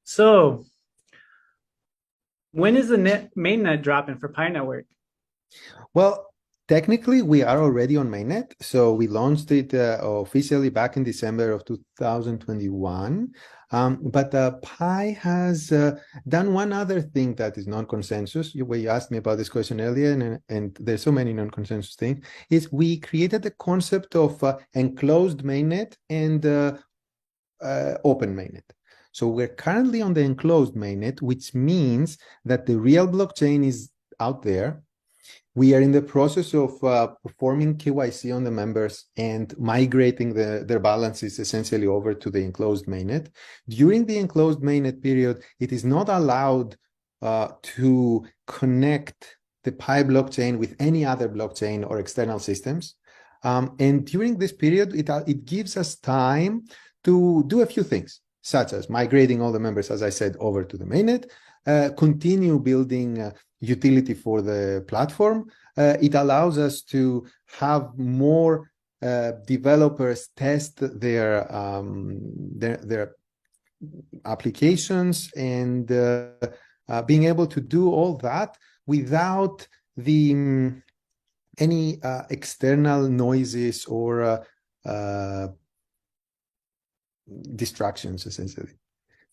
So, when is the mainnet dropping for Pi Network? Well, technically, we are already on Mainnet. So we launched it officially back in December of 2021. But Pi has done one other thing that is non-consensus. You asked me about this question earlier, and there's so many non-consensus things, is we created the concept of enclosed Mainnet and open Mainnet. So we're currently on the enclosed Mainnet, which means that the real blockchain is out there. We are in the process of performing KYC on the members and migrating their balances essentially over to the enclosed mainnet. During the enclosed mainnet period, it is not allowed to connect the Pi blockchain with any other blockchain or external systems. And during this period, it gives us time to do a few things, such as migrating all the members, as I said, over to the mainnet, continue building utility for the platform. It allows us to have more developers test their applications and being able to do all that without the any external noises or distractions, essentially.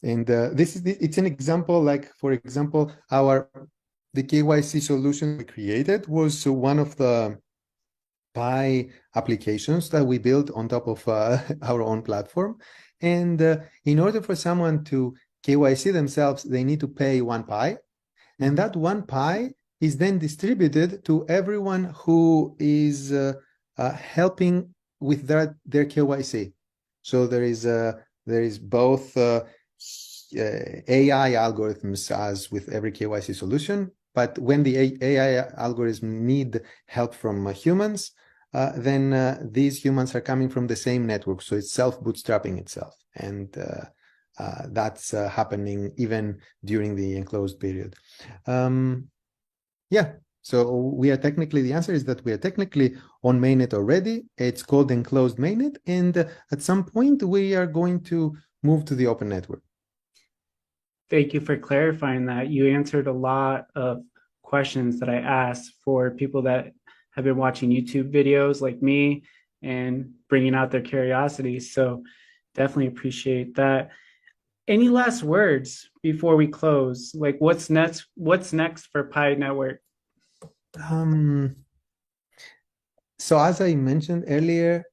And it's an example, like, for example, the KYC solution we created was one of the Pi applications that we built on top of our own platform. And in order for someone to KYC themselves, they need to pay 1 Pi. And that 1 Pi is then distributed to everyone who is helping with their KYC. So there is both AI algorithms as with every KYC solution, but when the AI algorithms need help from humans, then these humans are coming from the same network, so it's self-bootstrapping itself, and that's happening even during the enclosed period. Yeah, so the answer is that we are technically on mainnet already. It's called enclosed mainnet, and at some point we are going to move to the open network. Thank you for clarifying that. You answered a lot of questions that I asked for people that have been watching YouTube videos like me and bringing out their curiosity. So, definitely appreciate that. Any last words before we close? Like, what's next? What's next for Pi Network? Um, so as I mentioned earlier,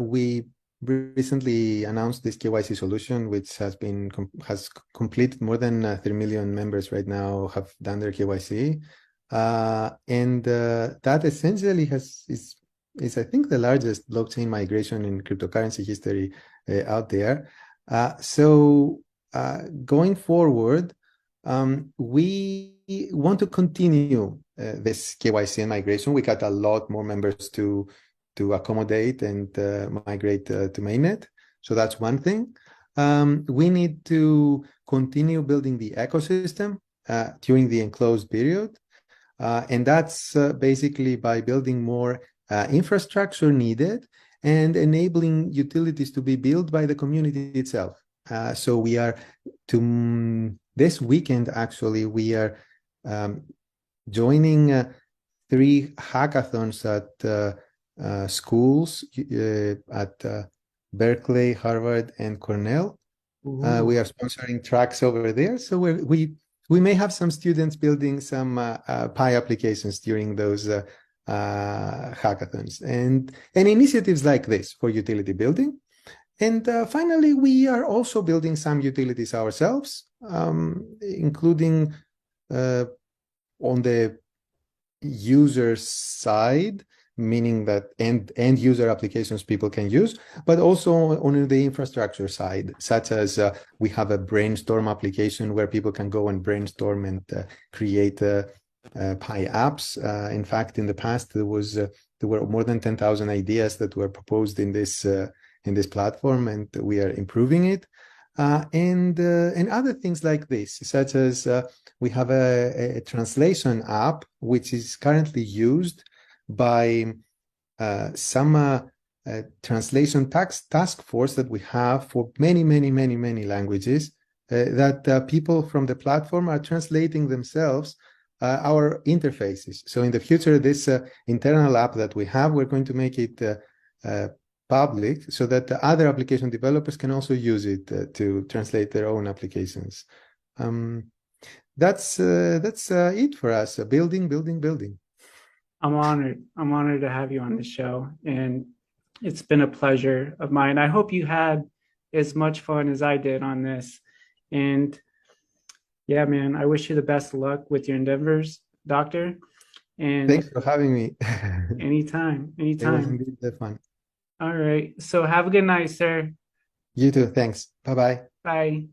we recently announced this KYC solution, which has completed more than 3 million members right now have done their KYC, and that essentially is I think the largest blockchain migration in cryptocurrency history out there. So going forward, we want to continue this KYC and migration. We got a lot more members to accommodate and migrate to mainnet. So that's one thing. We need to continue building the ecosystem during the enclosed period. And that's basically by building more infrastructure needed and enabling utilities to be built by the community itself. So we are this weekend, actually, we are joining 3 hackathons at schools at Berkeley, Harvard, and Cornell. We are sponsoring tracks over there, so we may have some students building some Pi applications during those hackathons and initiatives like this for utility building. And finally, we are also building some utilities ourselves, including on the user side, meaning that end user applications people can use, but also on the infrastructure side, such as we have a brainstorm application where people can go and brainstorm and create Pi apps. In fact, in the past, there were more than 10,000 ideas that were proposed in this platform, and we are improving it. And other things like this, such as we have a translation app, which is currently used by some translation task force that we have for many languages. that people from the platform are translating themselves our interfaces. So in the future, this internal app that we have, we're going to make it uh, public so that the other application developers can also use it to translate their own applications. Um, that's it for us. Building, building, building. I'm honored. I'm honored to have you on the show, and it's been a pleasure of mine. I hope you had as much fun as I did on this. And yeah, man, I wish you the best of luck with your endeavors, doctor. And Thanks for having me. anytime, It was anytime. indeed fun. All right. So have a good night, sir. You too. Thanks. Bye bye. Bye.